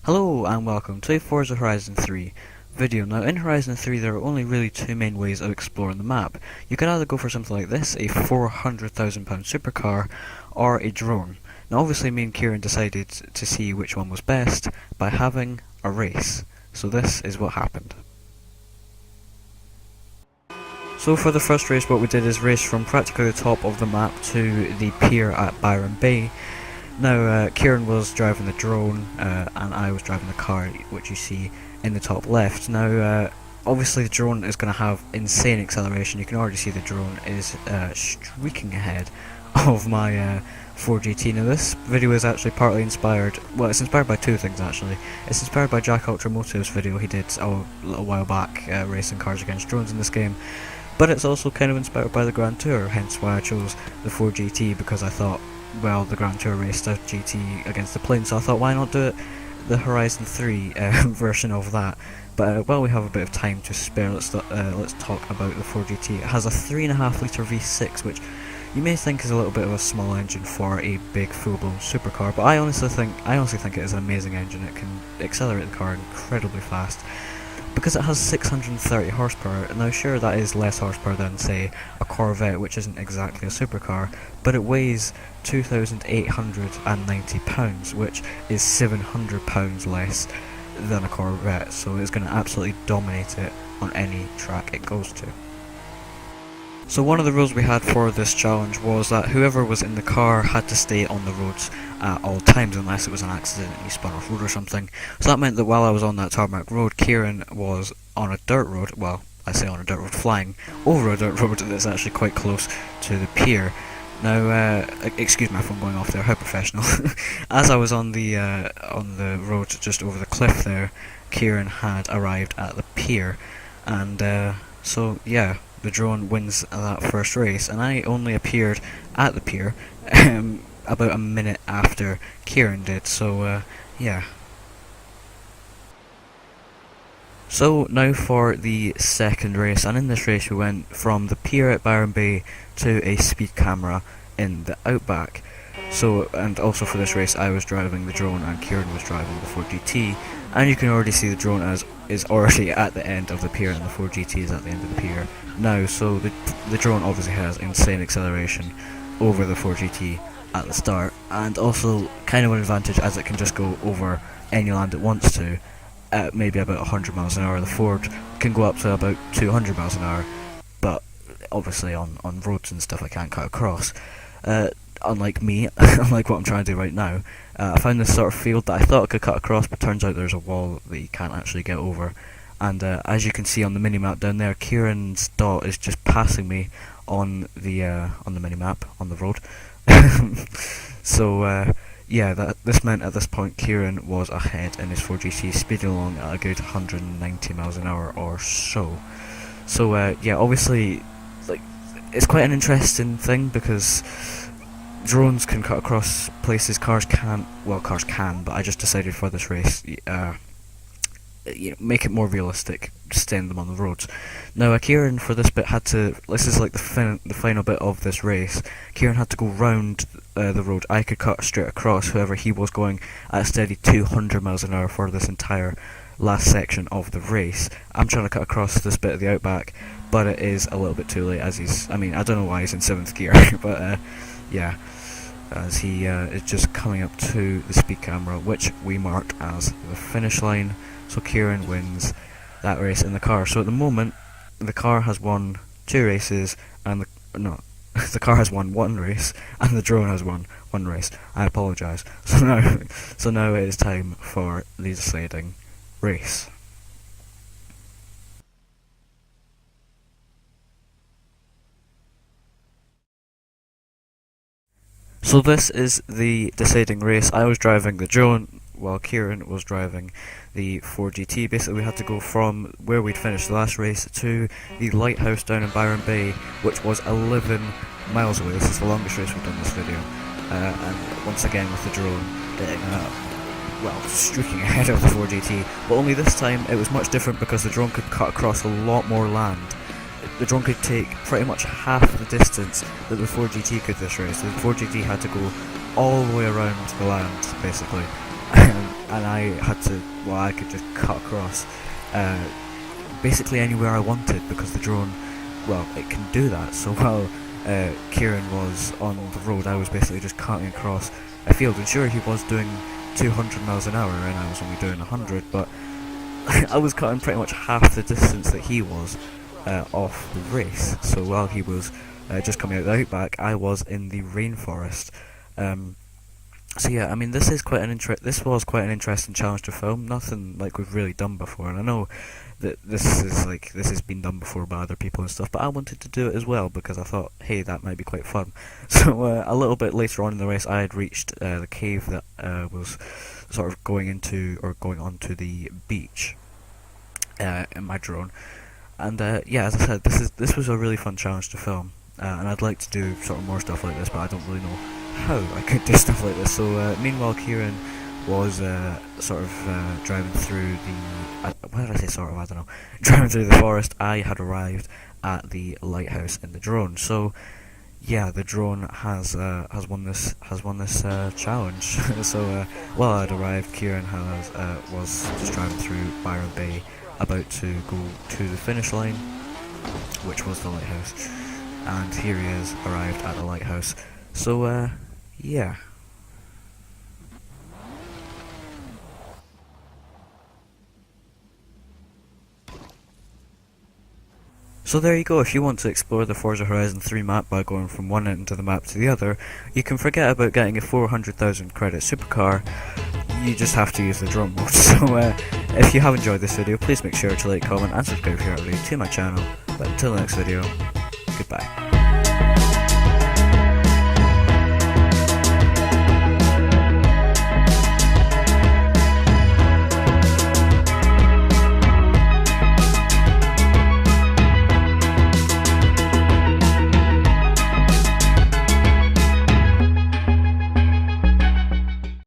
Hello and welcome to Forza Horizon 3 video. Now in Horizon 3 there are only really two main ways of exploring the map. You can either go for something like this, a £400,000 supercar, or a drone. Now obviously me and Kieran decided to see which one was best by having a race. So this is what happened. So for the first race what we did is race from practically the top of the map to the pier at Byron Bay. Now Kieran was driving the drone and I was driving the car, which you see in the top left. Now obviously the drone is going to have insane acceleration. You can already see the drone is streaking ahead of my Ford GT. Now this video is actually partly inspired, well it's inspired by two things actually. It's inspired by Jack Ultramotive's video he did a little while back racing cars against drones in this game. But it's also kind of inspired by the Grand Tour, hence why I chose the Ford GT, because I thought, well, the Grand Tour raced a GT against the plane, so I thought why not do it the Horizon 3 version of that. But while we have a bit of time to spare, let's talk about the Ford GT. It has a 3.5 litre V6, which you may think is a little bit of a small engine for a big full-blown supercar, but I honestly think it is an amazing engine. It can accelerate the car incredibly fast. Because it has 630 horsepower, now sure that is less horsepower than say a Corvette, which isn't exactly a supercar, but it weighs 2,890 pounds, which is 700 pounds less than a Corvette, so it's going to absolutely dominate it on any track it goes to. So one of the rules we had for this challenge was that whoever was in the car had to stay on the roads at all times unless it was an accident and you spun off road or something. So that meant that while I was on that tarmac road, Kieran was on a dirt road, well, I say on a dirt road, flying over a dirt road that's actually quite close to the pier. Now, excuse my phone going off there, how professional. As I was on the road just over the cliff there, Kieran had arrived at the pier, and so yeah, the drone wins that first race, and I only appeared at the pier about a minute after Kieran did, so yeah. So now for the second race, and in this race we went from the pier at Byron Bay to a speed camera in the outback. So, and also for this race I was driving the drone and Kieran was driving the Ford GT, and you can already see the drone is already at the end of the pier and the Ford GT is at the end of the pier now, so the drone obviously has insane acceleration over the Ford GT at the start, and also kind of an advantage as it can just go over any land it wants to at maybe about 100 miles an hour. The Ford can go up to about 200 miles an hour, but obviously on roads and stuff I can't cut across. Unlike me, unlike what I'm trying to do right now, I found this sort of field that I thought I could cut across, but turns out there's a wall that you can't actually get over. And as you can see on the minimap down there, Kieran's dot is just passing me on the minimap on the road. So yeah, this meant at this point Kieran was ahead in his 4GC, speeding along at a good 190 miles an hour or so. So yeah, obviously, like, it's quite an interesting thing because drones can cut across places cars can't. Well, cars can, but I just decided for this race, make it more realistic, staying them on the roads. Now, Kieran for this bit had to. This is like the final bit of this race. Kieran had to go round the road. I could cut straight across. However, he was going at a steady 200 miles an hour for this entire last section of the race. I'm trying to cut across this bit of the outback, but it is a little bit too late. As he's, I mean, I don't know why he's in 7th gear, but yeah, as he is just coming up to the speed camera, which we marked as the finish line. So Kieran wins that race in the car. So at the moment, the car has won 2 races, and the car has won 1 race, and the drone has won 1 race. I apologise. So now it is time for the deciding race. So this is the deciding race. I was driving the drone while Kieran was driving the Ford GT. Basically we had to go from where we'd finished the last race to the lighthouse down in Byron Bay, which was 11 miles away. This is the longest race we've done this video. And once again with the drone getting streaking ahead of the Ford GT, but only this time it was much different because the drone could cut across a lot more land. The drone could take pretty much half the distance that the Ford GT could this race. The Ford GT had to go all the way around the land, basically. and I had to, well, I could just cut across basically anywhere I wanted, because the drone, well, it can do that. So while Kieran was on the road, I was basically just cutting across a field, and sure, he was doing 200 miles an hour and I was only doing 100, but I was cutting pretty much half the distance that he was off the race. So while he was just coming out the outback, I was in the rainforest. So yeah, I mean, this was quite an interesting challenge to film. Nothing like we've really done before, and I know that this has been done before by other people and stuff, but I wanted to do it as well because I thought, hey, that might be quite fun. So a little bit later on in the race, I had reached the cave that was sort of going onto the beach in my drone, and yeah, as I said, this was a really fun challenge to film, and I'd like to do sort of more stuff like this, but I don't really know how I could do stuff like this. So meanwhile, Kieran was sort of driving through the why did I say sort of, I don't know, driving through the forest. I had arrived at the lighthouse in the drone. So yeah, the drone has won this challenge. So while I'd arrived, Kieran was just driving through Byron Bay, about to go to the finish line, which was the lighthouse, and here he is, arrived at the lighthouse. So yeah. So there you go. If you want to explore the Forza Horizon 3 map by going from one end of the map to the other, you can forget about getting a 400,000 credit supercar. You just have to use the drone mode. So if you have enjoyed this video, please make sure to like, comment and subscribe here to my channel. But until the next video, goodbye.